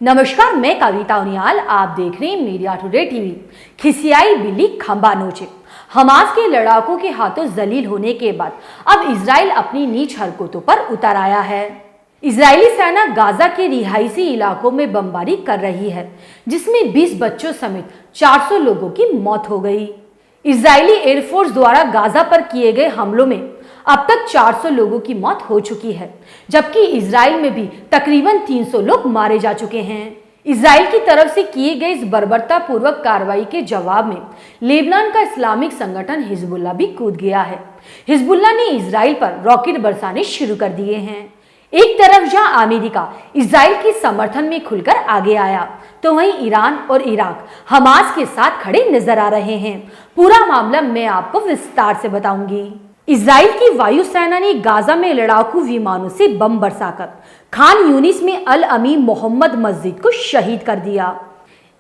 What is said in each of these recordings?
नमस्कार, मैं कविता उनियाल। आप देख रहे हैं मीडिया टुडे टीवी। खिसियाई बिल्ली खंबा नोचे। हमास के लड़ाकों के हाथों जलील होने के बाद अब इजराइल अपनी नीच हरकतों पर उतर आया है। इजरायली सेना गाजा के रिहायशी इलाकों में बमबारी कर रही है, जिसमें 20 बच्चों समेत 400 लोगों की मौत हो गई। इजरायली एयरफोर्स द्वारा गाजा पर किए गए हमलों में अब तक 400 लोगों की मौत हो चुकी है, जबकि इजराइल में भी तकरीबन 300 लोग मारे जा चुके हैं। इजराइल की तरफ से किए गए इस बर्बरतापूर्वक कार्रवाई के जवाब में लेबनान का इस्लामिक संगठन हिजबुल्लाह भी कूद गया है। हिजबुल्लाह ने इजराइल पर रॉकेट बरसाने शुरू कर दिए हैं। एक तरफ जहां अमेरिका इजराइल के समर्थन में खुलकर आगे आया, तो वहीं ईरान और इराक हमास के साथ खड़े नजर आ रहे हैं। पूरा मामला मैं आपको विस्तार से बताऊंगी। इजराइल की वायुसेना ने गाजा में लड़ाकू विमानों से बम बरसाकर खान यूनिस में अल अमीन मोहम्मद मस्जिद को शहीद कर दिया।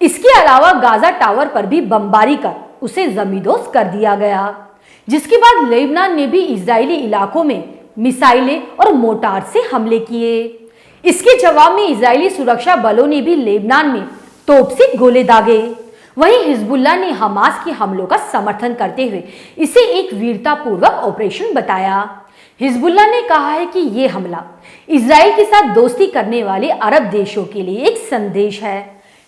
इसके अलावा गाजा टावर पर भी बमबारी कर उसे जमींदोज कर दिया गया, जिसके बाद लेबनान ने भी इजरायली इलाकों में मिसाइलें और मोर्टार से हमले किए। इसके जवाब में इजरायली सुरक्षा बलों ने भी लेबनान में तोप से गोले दागे। वहीं हिजबुल्लाह ने हमास के हमलों का समर्थन करते हुए इसे एक वीरतापूर्वक ऑपरेशन बताया। हिजबुल्लाह ने कहा है कि यह हमला इजराइल के साथ दोस्ती करने वाले अरब देशों के लिए एक संदेश है।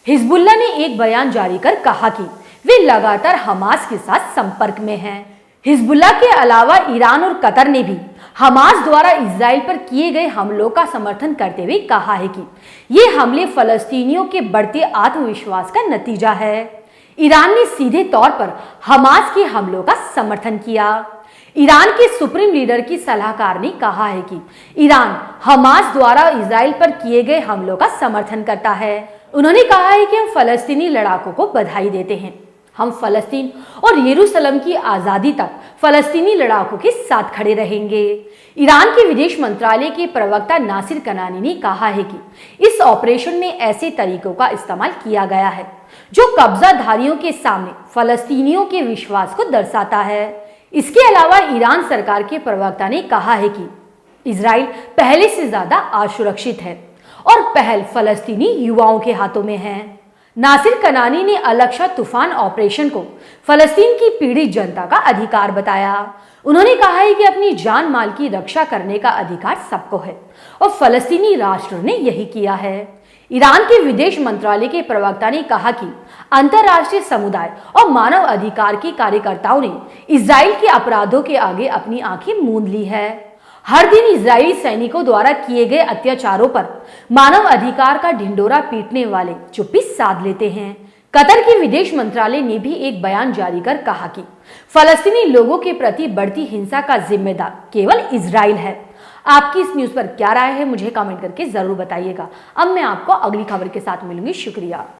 हिजबुल्लाह ने एक बयान जारी कर कहा कि वे लगातार हमास के साथ संपर्क में हैं। हिजबुल्लाह के अलावा ईरान और कतर ने भी हमास द्वारा इजराइल पर किए गए हमलों का समर्थन करते हुए कहा है कि ये हमले फलस्तीनियों के बढ़ते आत्मविश्वास का नतीजा है। ईरान ने सीधे तौर पर हमास के हमलों का समर्थन किया। ईरान के सुप्रीम लीडर की सलाहकार ने कहा है कि ईरान हमास द्वारा इजराइल पर किए गए हमलों का समर्थन करता है। उन्होंने कहा है कि हम फलस्तीनी लड़ाकों को बधाई देते हैं। हम फलस्तीन और यरूशलेम की आज़ादी तक फलस्तीनी लड़ाकों के साथ खड़े रहेंगे। ईरान के विदेश मंत्रालय के प्रवक्ता नासिर कनानी ने कहा है कि इस ऑपरेशन में ऐसे तरीकों का इस्तेमाल किया गया है जो कब्जाधारियों के सामने फलस्तीनियों के विश्वास को दर्शाता है। इसके अलावा ईरान सरकार के प्रवक्ता ने कहा है कि इजराइल पहले से ज्यादा असुरक्षित है और पहल फलस्तीनी युवाओं के हाथों में है। नासिर कनानी ने अल-अक्सा तूफान ऑपरेशन को फलस्तीन की पीड़ित जनता का अधिकार बताया। उन्होंने कहा है कि अपनी जान माल की रक्षा करने का अधिकार सबको है और फलस्तीनी राष्ट्र ने यही किया है। ईरान के विदेश मंत्रालय के प्रवक्ता ने कहा कि अंतर्राष्ट्रीय समुदाय और मानव अधिकार के कार्यकर्ताओं ने इजराइल के अपराधों के आगे अपनी आंखें मूंद ली है। हर दिन इजरायली सैनिकों द्वारा किए गए अत्याचारों पर मानव अधिकार का ढिंडोरा पीटने वाले चुप्पी साध लेते हैं। कतर के विदेश मंत्रालय ने भी एक बयान जारी कर कहा कि फलस्तीनी लोगों के प्रति बढ़ती हिंसा का जिम्मेदार केवल इजराइल है। आपकी इस न्यूज़ पर क्या राय है, मुझे कमेंट करके जरूर बताइएगा। अब मैं आपको अगली खबर के साथ मिलूंगी। शुक्रिया।